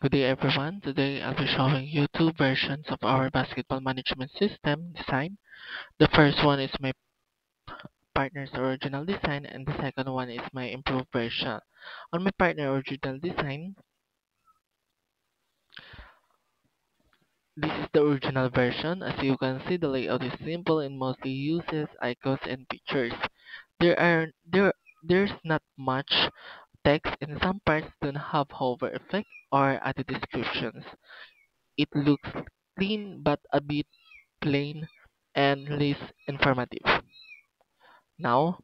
Good day everyone. Today I'll be showing you two versions of our basketball management system design. The first one is my partner's original design and the second one is my improved version. On my partner original design, this is the original version. As you can see, the layout is simple and mostly uses icons and pictures. There's not much text and some parts don't have hover effect or added descriptions. It looks clean but a bit plain and less informative. Now,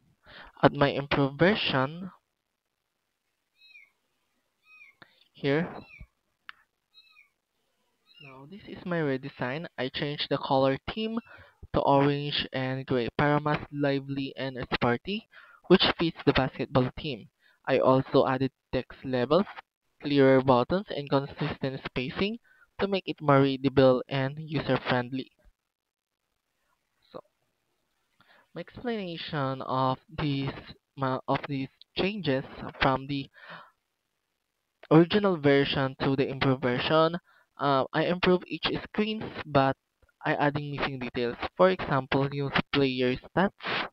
at my improved version, here, now this is my redesign. I changed the color theme to orange and gray para mas lively and sporty, which fits the basketball theme. I also added text levels, clearer buttons, and consistent spacing to make it more readable and user-friendly. So, my explanation of these changes from the original version to the improved version, I improve each screens but I adding missing details. For example, use player stats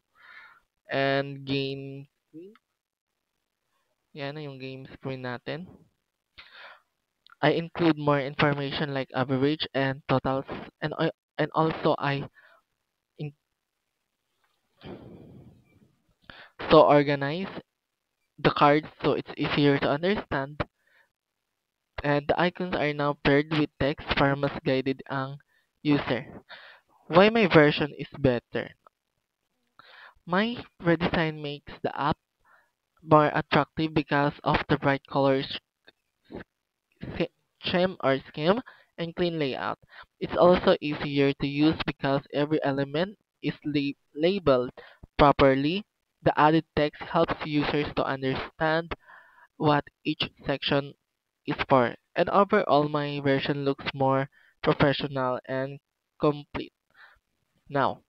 and game screen. Yan na yung game screen natin. I include more information like average and totals and also I in, so organize the cards so it's easier to understand and the icons are now paired with text para mas guided ang user. Why my version is better? My redesign makes the app more attractive because of the bright colors, scheme or scheme, and clean layout. It's also easier to use because every element is labeled properly. The added text helps users to understand what each section is for. And overall, my version looks more professional and complete now.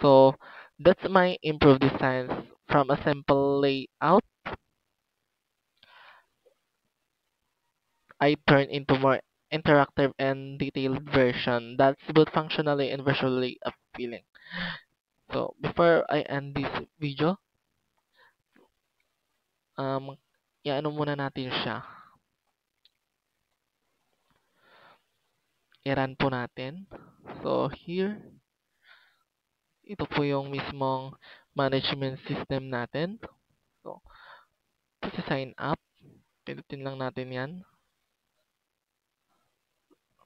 So that's my improved designs. From a simple layout, I turn into more interactive and detailed version that's both functionally and visually appealing. So before I end this video, um, i-ano muna natin siya. I-run po natin. So here, ito po yung mismong management system natin. So, ito sign up. Pindutin lang natin yan.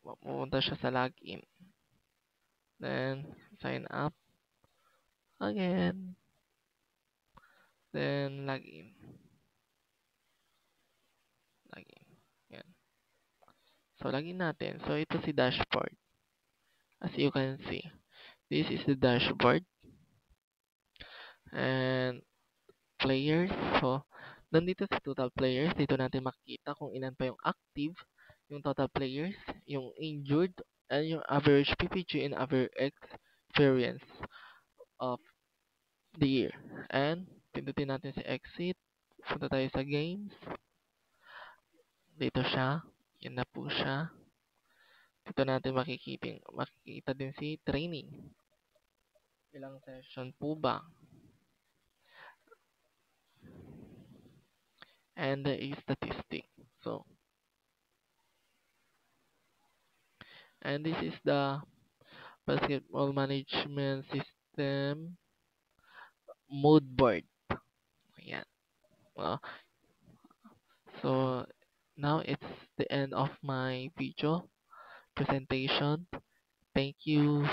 Pupunta siya sa login. Then, sign up again. Then, login. Login. Yan. So, login natin. So, ito si dashboard. As you can see, this is the dashboard. And, players. So, nandito sa total players. Dito natin makikita kung ilan pa yung active, yung total players, yung injured, and yung average PPG and average experience of the year. And, pindutin natin si exit. Punta tayo sa games. Dito siya. Yan na po siya. Dito natin makikita din si training. Ilang session po ba? And the statistic. So, and this is the basketball management system mood board. Ayan. Well, so, now it's the end of my video presentation. Thank you.